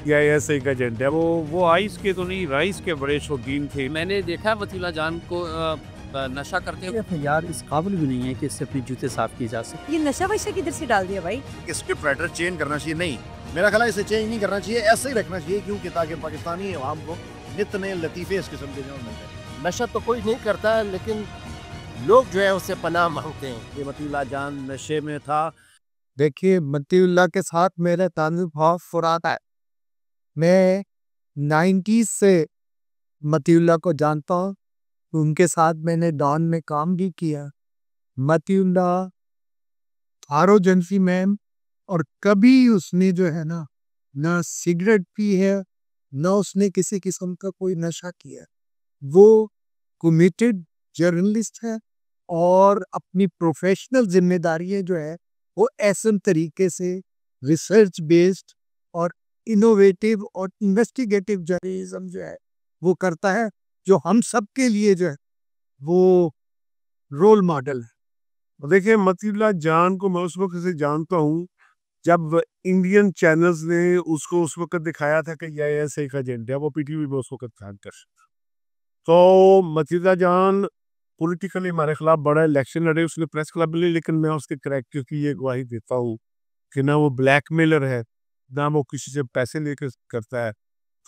या ऐसे एक एजेंट है। वो आइस के तो नहीं, राइस के बड़े शौकीन थे। मैंने देखा है मतीला जान को नशा करते हुए। ये यार इस काबिल भी नहीं है कि इससे अपने जूते साफ किए जा सके। ये नशा वशा किधर से डाल दिया भाई? स्क्रिप्ट राइटर चेंज करना चाहिए। नहीं, मेरा ख्याल है इसे चेंज नहीं करना चाहिए, ऐसे ही रखना चाहिए, क्योंकि ताकि पाकिस्तानी अवाम को नित नए लतीफ़े इस किस्म के जो मिल जाए। नशा तो कोई नहीं करता, लेकिन लोग जो है उससे पनाह मांगते हैं। ये मतीला जान नशे में था। देखिए, मतीउल्लाह के साथ मेरा ताल्लुक बहुत पुराना है। मैं 90s से मतीउल्लाह को जानता हूँ। उनके साथ मैंने डॉन में काम भी किया। मतीउल्लाह थारो जेंटलमैन, और कभी उसने जो है ना सिगरेट पी है, ना उसने किसी किस्म का कोई नशा किया। वो कमिटेड जर्नलिस्ट है और अपनी प्रोफेशनल जिम्मेदारियां जो है वो ऐसे तरीके से रिसर्च बेस्ड और इनोवेटिव और इन्वेस्टिगेटिव जर्नलिज्म जो है वो करता है, जो हम सब के लिए जो है वो रोल मॉडल है। देखिए, मतीला जान को मैं उस वक्त से जानता हूँ जब इंडियन चैनल्स ने उसको उस वक्त दिखाया था कि यह ऐसे एक एजेंट है। वो पीटीवी में उस वक्त था कर। तो मतीला जान पॉलिटिकली हमारे खिलाफ बड़ा इलेक्शन लड़े, उसने प्रेस क्लब ली, लेकिन मैं उसके करैक्टर की ये गवाही देता हूँ कि ना वो ब्लैकमेलर है, ना वो किसी से पैसे लेकर करता है।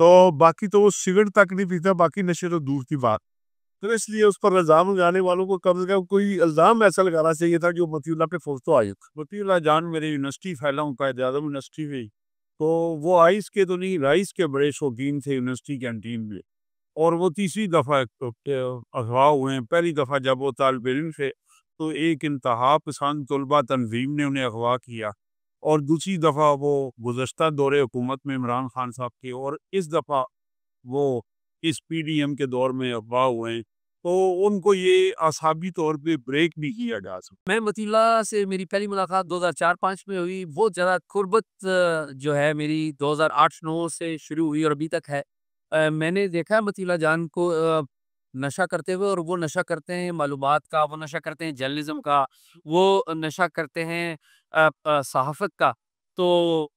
तो बाकी तो वो सिगरेट तक नहीं पीता, बाकी नशे तो दूर की बात। तो इसलिए उस पर इल्ज़ाम लगाने वालों को कम से कम कोई इल्ज़ाम ऐसा लगाना चाहिए था जो मतीउल्लाह पे फोर्स तो आए। मतीउल्लाह जान मेरे यूनिवर्सिटी फैला हूँ, कायद-ए-आज़म यूनिवर्सिटी में, तो वो आइस के तो नहीं, राइस के बड़े शौकीन थे यूनिवर्सिटी कैंटीन में। और वो तीसरी दफ़ा अगवा हुए हैं। पहली दफ़ा जब वो तालिब इल्म थे तो एक इंतहा पसंद तलबा तंजीम ने उन्हें अगवा किया, और दूसरी दफ़ा वो गुज़श्ता दौरे हुकूमत में इमरान खान साहब के, और इस दफ़ा वो इस पीडीएम के दौर में अगवा हुए हैं। तो उनको ये असाबी तौर पे ब्रेक भी किया जा सकता। मैं मतीला से मेरी पहली मुलाकात 2004-5 में हुई। वो ज़रा कुर्बत जो है मेरी 2008-9 से शुरू हुई और अभी तक है। मैंने देखा है मतीला जान को नशा करते हुए, और वो नशा करते हैं मालूमात का, वो नशा करते हैं जर्नलिज्म का, वो नशा करते हैं सहाफ़त का। तो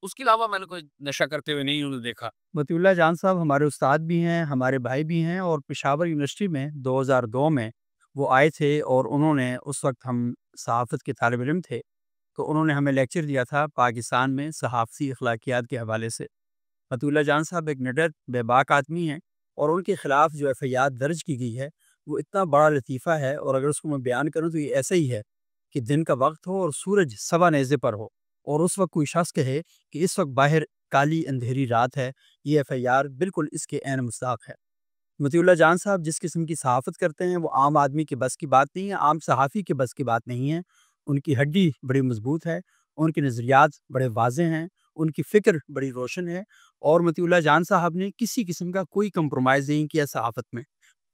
उसके अलावा मैंने कोई नशा करते हुए नहीं उन्हें देखा। मतीउल्लाह जान साहब हमारे उस्ताद भी हैं, हमारे भाई भी हैं, और पेशावर यूनिवर्सिटी में 2002 में वो आए थे, और उन्होंने उस वक्त हम सहाफ़त के तालिब इल्म थे, तो उन्होंने हमें लेक्चर दिया था पाकिस्तान में सहाफ़ती अखलाकियात के हवाले से। मतीउल्लाह जान साहब एक निडर बेबाक आदमी हैं, और उनके ख़िलाफ़ जो एफ़आईआर दर्ज की गई है वो इतना बड़ा लतीफ़ा है, और अगर उसको मैं बयान करूँ तो ये ऐसे ही है कि दिन का वक्त हो और सूरज सवा नेज़े पर हो, और उस वक्त कोई शख्स कहे कि इस वक्त बाहर काली अंधेरी रात है, ये एफ़आईआर बिल्कुल इसके ऐन मुस्ताक है। मतीउल्लाह जान साहब जिस किस्म की सहाफ़त करते हैं वो आम आदमी के बस की बात नहीं है, आम सहाफ़ी के बस की बात नहीं है। उनकी हड्डी बड़ी मज़बूत है, उनके नज़रियात बड़े वाज़ेह हैं, उनकी फ़िक्र बड़ी रोशन है, और मतीउल्लाह जान साहब ने किसी किस्म का कोई कंप्रोमाइज़ नहीं किया सहाफ़त में।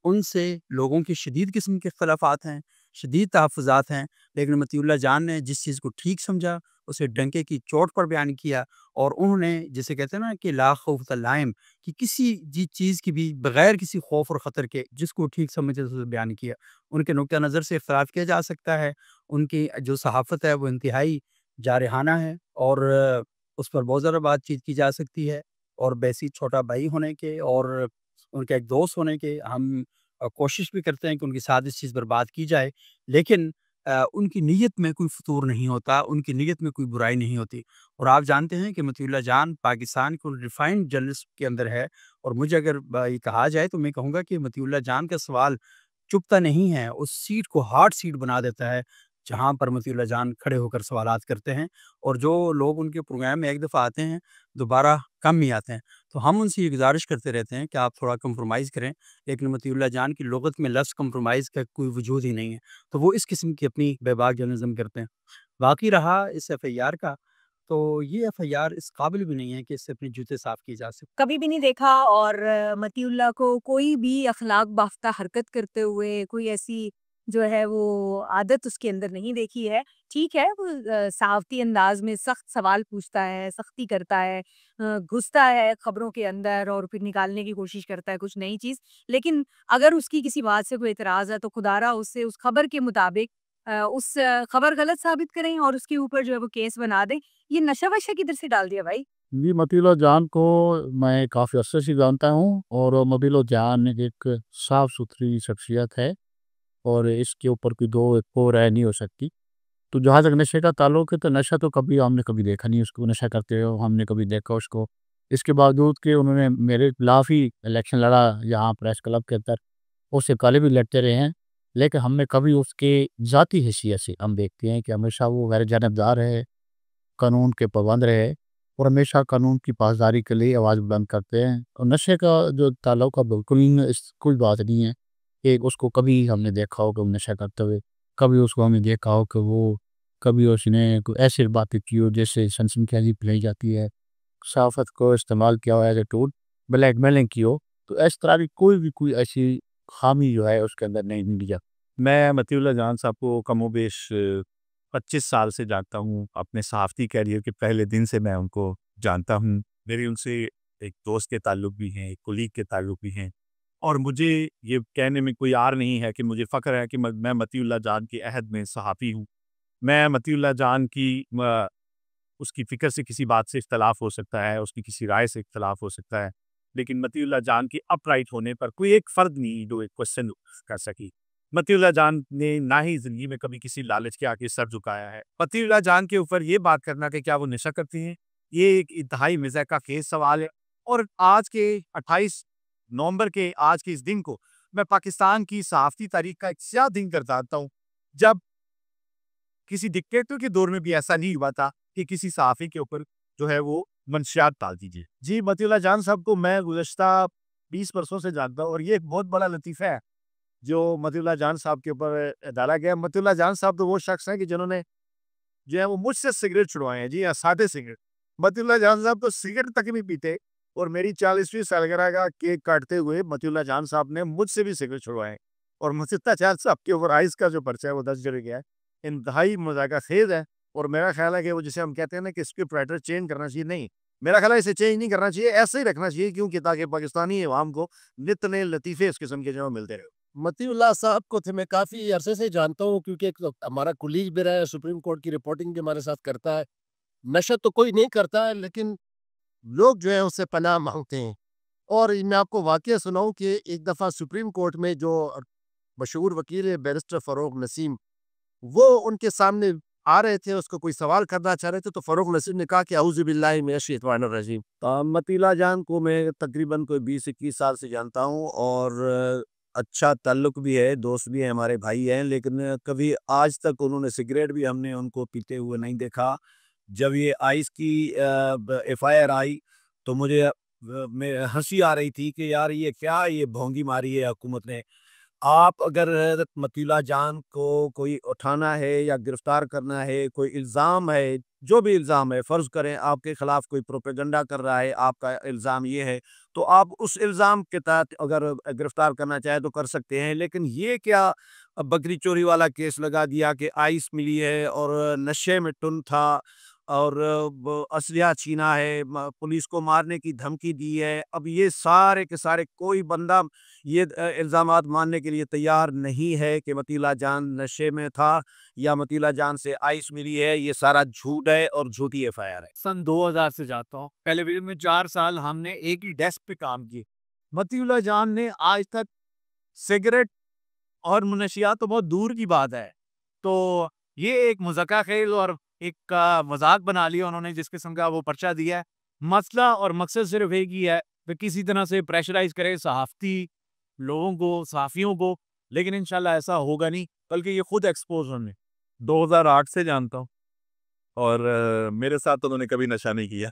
उनसे लोगों के शदीद किस्म के इख्तलाफ़ात हैं, शदीद तहफ़्फ़ुज़ात हैं, लेकिन मतीउल्लाह जान ने जिस चीज़ को ठीक समझा, उसे डंके की चोट पर बयान किया, और उन्होंने जिसे कहते हैं ना कि ला खौफ़ लाइम, कि किसी चीज़ की भी बग़ैर किसी खौफ़ और ख़तर के जिसको ठीक समझे उसे बयान किया। उनके नुक्ता नज़र से इख्तलाफ़ किया जा सकता है, उनकी जो सहाफ़त है वो इंतहाई जारहाना है, और उस पर बहुत ज़्यादा बातचीत की जा सकती है, और वैसे ही छोटा भाई होने के और उनका एक दोस्त होने के हम कोशिश भी करते हैं कि उनके साथ इस चीज़ पर बात की जाए, लेकिन उनकी नीयत में कोई फ़ुतूर नहीं होता, उनकी नीयत में कोई बुराई नहीं होती। और आप जानते हैं कि मतीउल्लाह जान पाकिस्तान को रिफाइंड जर्नलिस्ट के अंदर है, और मुझे अगर ये कहा जाए तो मैं कहूँगा कि मतीउल्लाह जान का सवाल चुभता नहीं है, उस सीट को हार्ड सीट बना देता है, जहाँ पर मतीउल्लाह जान खड़े होकर सवालात करते हैं, और जो लोग उनके प्रोग्राम में एक दफ़ा आते हैं, दोबारा कम ही आते हैं। तो हम उनसे ये गुज़ारिश करते रहते हैं कि आप थोड़ा कंप्रोमाइज़ करें, लेकिन मतीउल्लाह जान की लुग़त में लफ्ज़ कंप्रोमाइज़ का कोई वजूद ही नहीं है। तो वो इस किस्म की अपनी बेबाक जर्नलिज़्म करते हैं। बाकी रहा इस एफ़आईआर का, तो ये एफ़आईआर इस काबिल भी नहीं है कि इससे अपने जूते साफ़ किए जा सकें। कभी भी नहीं देखा, और मतीउल्लाह को कोई भी अखलाक बाफ्ता हरकत करते हुए कोई ऐसी जो है वो आदत उसके अंदर नहीं देखी है। ठीक है, वो सहाफ़ती अंदाज़ में सख्त सवाल पूछता है, सख्ती करता है, घुसता है खबरों के अंदर और फिर निकालने की कोशिश करता है कुछ नई चीज़। लेकिन अगर उसकी किसी बात से कोई एतराज़ है तो खुदारा उससे उस खबर के मुताबिक उस खबर गलत साबित करें और उसके ऊपर जो है वो केस बना दें। ये नशा वशा किधर से डाल दिया भाई? जी, मतीउल्लाह जान को मैं काफ़ी अरसे से जानता हूँ और मतीउल्लाह जान एक साफ़-सुथरी शख्सियत है और इसके ऊपर कोई दो राय नहीं हो सकती। तो जहाँ तक नशे का ताल्लुक है, तो नशा तो कभी हमने कभी देखा नहीं उसको नशा करते हुए, हमने कभी देखा उसको। इसके बावजूद कि उन्होंने मेरे खिलाफ ही इलेक्शन लड़ा यहाँ प्रेस क्लब के अंदर, उससे पहले भी लड़ते रहे हैं, लेकिन हमने कभी उसके ज़ाती हैसियत से हम देखते हैं कि हमेशा वो गैर जानबदार रहे, कानून के पाबंद रहे और हमेशा कानून की पासदारी के लिए आवाज़ बुलंद करते हैं। और नशे का जो ताल्लुक है बिल्कुल कोई बात नहीं है कि उसको कभी हमने देखा हो कि वो नशा करते हुए, कभी उसको हमने देखा हो कि वो कभी उसने कोई ऐसी बातें की हो जैसे सनसनीखेज़ी फैलाई जाती है, सहाफ़त को इस्तेमाल किया हो एज़ ए टूल, ब्लैकमेलिंग की हो, तो इस तरह की कोई ऐसी ख़ामी जो है उसके अंदर नहीं मिली है। मैं मतीउल्लाह जान साहब को कमोबेश 25 साल से जानता हूँ। अपने सहाफ़ती कैरियर के पहले दिन से मैं उनको जानता हूँ। मेरी उनसे एक दोस्त के ताल्लुक भी हैं, एक कोलीग के ताल्लुक भी हैं और मुझे ये कहने में कोई आर नहीं है कि मुझे फ़ख्र है कि मैं मतीउल्लाह जान के अहद में सहाफ़ी हूँ। मैं मतीउल्लाह जान की उसकी फ़िक्र से किसी बात से इख्तलाफ हो सकता है, उसकी किसी राय से इख्तलाफ हो सकता है, लेकिन मतीउल्लाह जान के अपराइट होने पर कोई एक फ़र्द नहीं जो एक क्वेश्चन कर सकी। मतीउल्लाह जान ने ना ही ज़िंदगी में कभी किसी लालच के आगे सर झुकाया है। मतीउल्लाह जान के ऊपर ये बात करना कि क्या वो नशा करती हैं, ये एक इंतहाई मज़ाक़ का खेज सवाल है और आज के 28 नवंबर के आज के इस दिन को मैं पाकिस्तान की सहाफ़ती तारीख़ का एक स्याह दिन करता हूँ, जब किसी डिक्टेटर के दौर में भी ऐसा नहीं हुआ था कि किसी सहाफ़ी के ऊपर जो है वो मंशियात डाल दीजिए। जी, मतीउल्लाह जान साहब को मैं गुज़श्ता 20 वर्षों से जानता हूँ और ये एक बहुत बड़ा लतीफ़ा है जो मतीउल्लाह जान साहब के ऊपर डाला गया। मतीउल्लाह जान साहब तो वो शख्स हैं कि जिन्होंने जो है वो मुझसे सिगरेट छुड़वाए हैं। जी हाँ, सादे सिगरेट। मतीउल्लाह जान साहब तो सिगरेट तक नहीं पीते और मेरी 40वीं सालगिरह का केक काटते हुए मतीउल्लाह जान साहब ने मुझसे भी सिगरेट छुड़वाए हैं और मतीउल्लाह जान साहब के ऊपर आइस का जो पर्चा है वो दर्ज किया गया है। इंतहाई मज़ाक़-ख़ेज़ है और मेरा ख़्याल है कि वो जिसे हम कहते हैं ना कि स्क्रिप्ट राइटर चेंज करना चाहिए, नहीं। मेरा ख़्याल है इसे चेंज नहीं करना चाहिए, ऐसे ही रखना चाहिए क्योंकि ताकि पाकिस्तानी अवाम को नित नए लतीफ़े इस किस्म के जो है मिलते रहे। मतीउल्लाह साहब को थे मैं काफ़ी अरसे से जानता हूँ क्योंकि एक तो हमारा कुलीग भी रहा है, सुप्रीम कोर्ट की रिपोर्टिंग भी हमारे साथ करता है। नशा तो कोई नहीं करता है लेकिन लोग जो है उससे पनाह माँगते हैं। और मैं आपको वाक़या सुनाऊँ कि एक दफ़ा सुप्रीम कोर्ट में जो मशहूर वकील है बैरिस्टर फ़ारूक नसीम, वो उनके सामने आ रहे थे, उसको कोई सवाल करना चाह रहे थे, तो फ़ारूक नसीम ने कहा कि औज़ु बिल्लाहि मिनश शैतानिर रजीम। मतीउल्लाह जान को मैं तकरीबन कोई 20-21 साल से जानता हूँ और अच्छा ताल्लुक भी है, दोस्त भी हैं, हमारे भाई हैं, लेकिन कभी आज तक उन्होंने सिगरेट भी हमने उनको पीते हुए नहीं देखा। जब ये आइस की एफआईआर आई तो मुझे में हंसी आ रही थी कि यार ये क्या ये भोंगी मारी है हुकूमत ने। आप अगर मतीउल्लाह जान को कोई उठाना है या गिरफ्तार करना है, कोई इल्ज़ाम है, जो भी इल्ज़ाम है, फ़र्ज़ करें आपके ख़िलाफ़ कोई प्रोपेगेंडा कर रहा है, आपका इल्ज़ाम ये है, तो आप उस इल्ज़ाम के तहत अगर गिरफ्तार करना चाहें तो कर सकते हैं। लेकिन ये क्या बकरी चोरी वाला केस लगा दिया कि आइस मिली है और नशे में टुन था और असलिया छीना है, पुलिस को मारने की धमकी दी है। अब ये सारे के सारे कोई बंदा ये इल्ज़ामात मानने के लिए तैयार नहीं है कि मतीउल्लाह जान नशे में था या मतीउल्लाह जान से आइस मिली है। ये सारा झूठ है और झूठी एफआईआर है। सन 2000 से जाता हूँ। टेलीविज़न में 4 साल हमने एक ही डेस्क पे काम किए। मतीउल्लाह जान ने आज तक सिगरेट और मुनशियात तो बहुत दूर की बात है। तो ये एक मज़ाक़-ए-ख़ेज़ और एक मज़ाक बना लिया उन्होंने जिस किस्म का वो पर्चा दिया है। मसला और मकसद सिर्फ़ एक ही है कि किसी तरह से प्रेशराइज़ करें सहाफ़ती लोगों को, सहाफ़ियों को, लेकिन इंशाल्लाह ऐसा होगा नहीं, बल्कि ये खुद एक्सपोज़ होंगे। 2008 से जानता हूँ और मेरे साथ तो उन्होंने कभी नशा नहीं किया।